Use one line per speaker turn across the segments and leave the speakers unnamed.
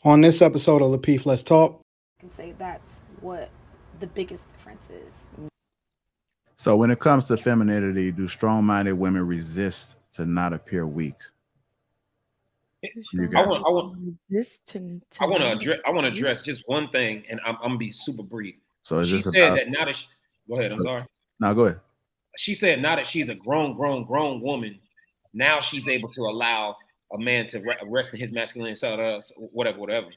On this episode of Lapeef, Let's Talk.
Can say that's what the biggest difference is.
So when it comes to femininity, do strong-minded women resist to not appear weak? You guys.
I want to address just one thing, and I'm gonna be super brief.
So is
she
this
said
about...
that now that she... Go ahead. I'm sorry.
No, go ahead.
She said now that she's a grown woman, now she's able to allow a man to rest in his masculinity, whatever.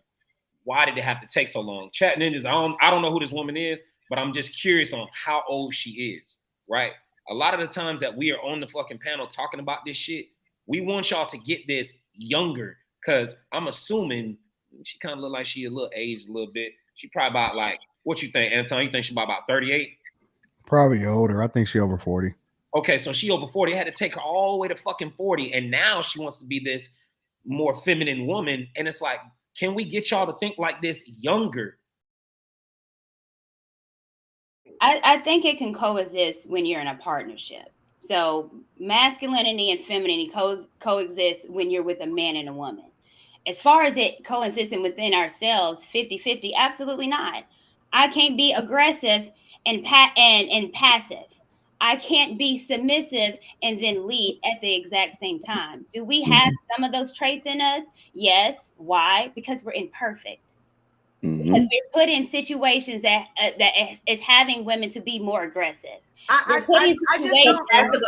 Why did it have to take so long? Chat ninjas, I don't know who this woman is, but I'm just curious on how old she is, right? A lot of the times that we are on the fucking panel talking about this shit, we want y'all to get this younger, because I'm assuming she kind of look like she a little aged a little bit. She probably about like, what you think, Anton? You think she about 38?
Probably older. I think she over 40.
Okay, so she over 40. I had to take her all the way to fucking 40, and now she wants to be this more feminine woman, and it's like, can we get y'all to think like this younger?
I think it can coexist when you're in a partnership. So masculinity and femininity coexist when you're with a man and a woman. As far as it coexisting within ourselves, 50-50, absolutely not. I can't be aggressive and passive. I can't be submissive and then lead at the exact same time. Do we have some of those traits in us? Yes. Why? Because we're imperfect. Because we're put in situations that is having women to be more aggressive.
Passive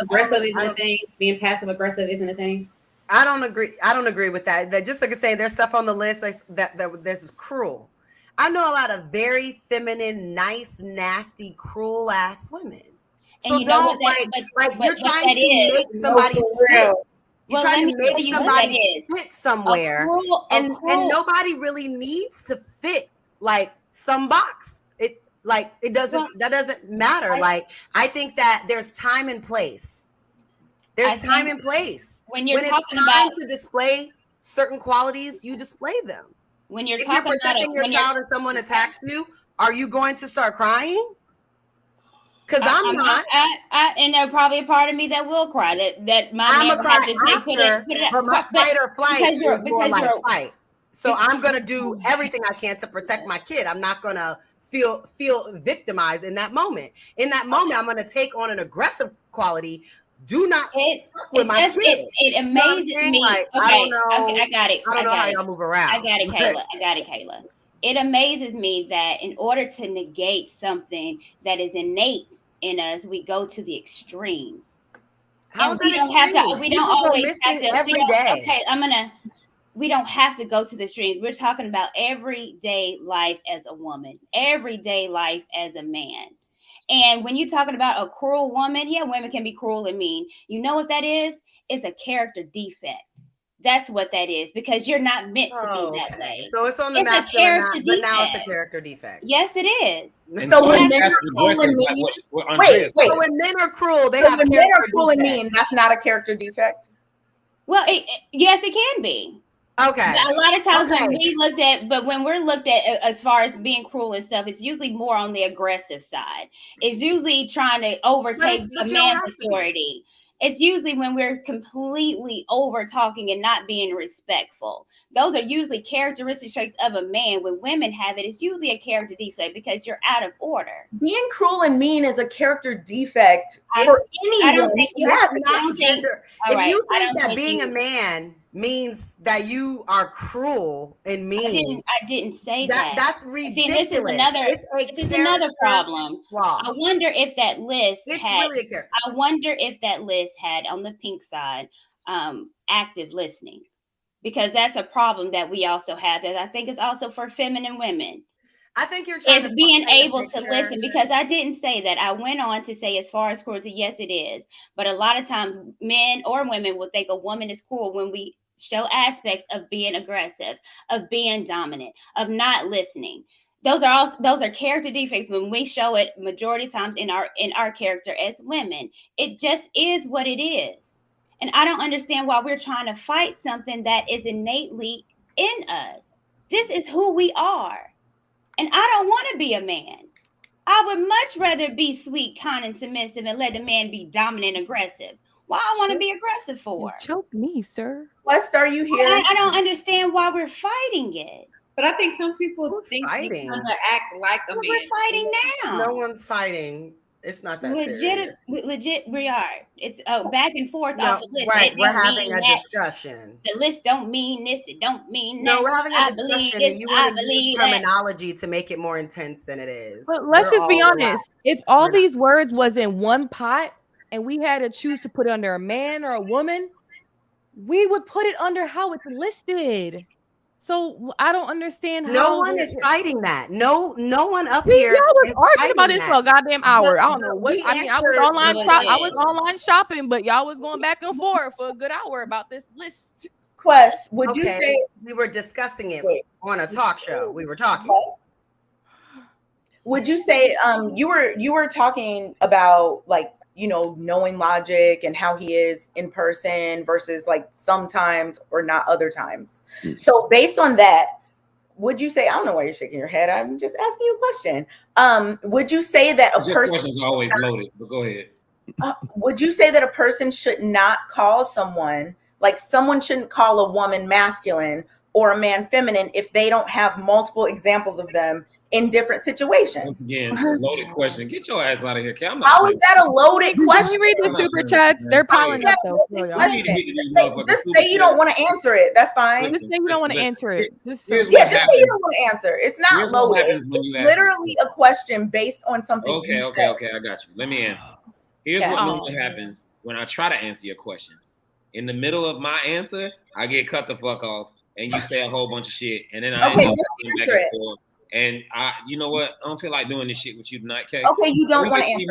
aggressive isn't a thing. Being passive aggressive isn't a thing.
I don't agree with that. That just like I say, there's stuff on the list that's cruel. I know a lot of very feminine, nice, nasty, cruel ass women. So
and you know
don't you're trying to make somebody fit. You're trying to make somebody fit somewhere, and nobody really needs to fit like some box. That doesn't matter. I think that there's time and place. There's time and place.
When it's
time to display certain qualities, you display them.
When you're
protecting your child and someone attacks you, are you going to start crying? Because I'm not.
And there's probably a part of me that will cry. That my man has to put it.
But my fight or flight because you're fight. So I'm gonna do everything I can to protect my kid. I'm not gonna feel victimized in that moment. In that moment, I'm gonna take on an aggressive quality. Do not with my kid.
It amazes me.
I don't know.
I got it.
I don't know how y'all move around.
I got it, Kayla. It amazes me that in order to negate something that is innate in us, we go to the extremes.
How is that extreme?
We don't always have to.
Every day.
Okay, we don't have to go to the extremes. We're talking about everyday life as a woman, everyday life as a man. And when you're talking about a cruel woman, yeah, women can be cruel and mean. You know what that is? It's a character defect. That's what that is, because you're not meant to be that way.
So it's on the masculine, but now it's a character defect.
Yes, it is.
So when men are cruel and mean,
when men are cruel, they have
men are cruel and mean. That's not a character defect.
Well, yes, it can be.
Okay.
A lot of times when we're looked at as far as being cruel and stuff, it's usually more on the aggressive side. It's usually trying to overtake a man's authority. It's usually when we're completely over talking and not being respectful. Those are usually characteristic traits of a man. When women have it, it's usually a character defect because you're out of order.
Being cruel and mean is a character defect for anyone.
I don't think you have
If you think that being a man means that you are cruel and mean,
I didn't say that.
That's ridiculous.
This is another problem.
Wow.
I wonder if that list had.
Really
I wonder if that list had on the pink side active listening, because that's a problem that we also have. That I think is also for feminine women.
I think you're trying
to being able to listen, because I didn't say that. I went on to say, as far as cruelty, yes, it is. But a lot of times, men or women will think a woman is cruel when we show aspects of being aggressive, of being dominant, of not listening. Those are character defects when we show it majority of times in our character as women. It just is what it is. And I don't understand why we're trying to fight something that is innately in us. This is who we are. And I don't want to be a man. I would much rather be sweet, kind, and submissive and let the man be dominant and aggressive. Why I want to be aggressive for?
You choke me, sir.
What are you here?
I don't understand why we're fighting it.
But I think some people think
fighting?
they kind of act like a man.
We're fighting now.
No one's fighting. It's not that serious.
Legit, we are. It's back and forth off the list.
Right, we're having a discussion.
The list don't mean this. It don't mean that.
No, we're having a discussion, and you want to use terminology to make it more intense than it is.
But let's just be honest. If all these words was in one pot and we had to choose to put it under a man or a woman, we would put it under how it's listed. So I don't understand how.
No one is fighting that. No one up here.
Y'all was arguing about this for a goddamn hour. I don't know what. I mean, I was online. I was online shopping, but y'all was going back and forth for a good hour about this list.
Quest, would you say
we were discussing it on a talk show? We were talking.
Would you say you were talking about like, you know, knowing Logic and how he is in person versus like sometimes or not other times. So based on that, would you say, I don't know why you're shaking your head, I'm just asking you a question. Would you say that a person
is always loaded, but go ahead.
Would you say that a person should not call someone, like someone shouldn't call a woman masculine or a man feminine if they don't have multiple examples of them in different situations?
Once again, loaded question. Get your ass out of here, Cam.
How is that a loaded question?
Can we read the super chats? They're piling up though.
Just say you don't want to answer it. That's fine.
Just say you don't want to answer it.
Just say you don't want to answer. It's not loaded. It's literally a question based on something.
Okay. I got you. Let me answer. Here's what normally happens when I try to answer your questions. In the middle of my answer, I get cut the fuck off, and you say a whole bunch of shit, and then I end up back and forth. And you know what? I don't feel like doing this shit with you tonight, Kay.
Okay, you don't want to answer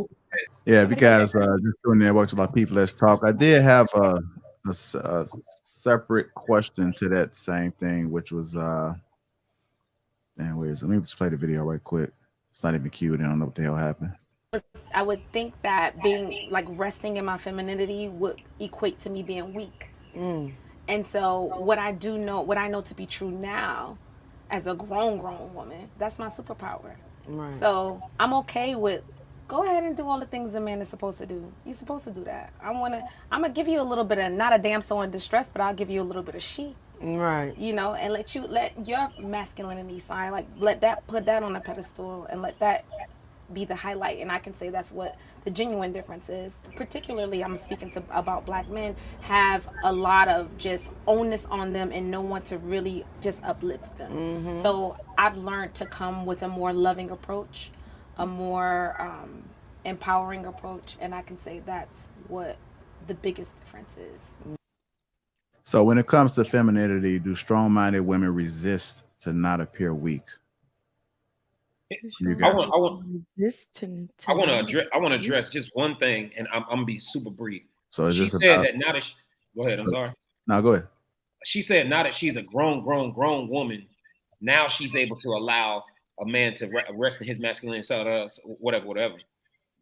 it.
Yeah, because just doing that, welcome to Lapeef Let's Talk. I did have a separate question to that same thing, which was let me just play the video right quick. It's not even queued. I don't know what the hell happened.
I would think that being like resting in my femininity would equate to me being weak. And so what I know to be true now as a grown woman, that's my superpower. Right. So I'm okay with go ahead and do all the things a man is supposed to do. You're supposed to do that. I'm gonna give you a little bit of not a damsel in distress, but I'll give you a little bit of she. Right. You know, and let your masculinity side, like put that on a pedestal and let that be the highlight. And I can say that's what the genuine difference is. Particularly, I'm speaking about Black men have a lot of just onus on them and no one to really just uplift them. So I've learned to come with a more loving approach, a more empowering approach, and I can say that's what the biggest difference is.
So when it comes to femininity, do strong-minded women resist to not appear weak?
I want to address just one thing, and I'm gonna be super brief.
So
she said that now that she, go ahead. I'm sorry.
No, go ahead.
She said now that she's a grown woman, now she's able to allow a man to rest in his masculinity, so whatever.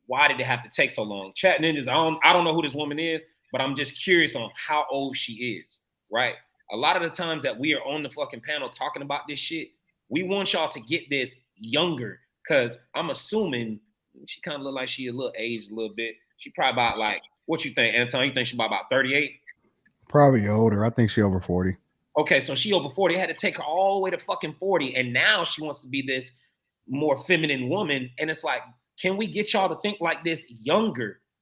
Why did it have to take so long? Chat ninjas, I don't know who this woman is, but I'm just curious on how old she is. Right? A lot of the times that we are on the fucking panel talking about this shit, we want y'all to get this younger, because I'm assuming she kind of look like she a little aged a little bit. She probably about like, what you think, Anton? You think she about 38?
Probably older. I think she over 40.
Okay, so she over 40. It had to take her all the way to fucking 40, and now she wants to be this more feminine woman. And it's like, can we get y'all to think like this younger?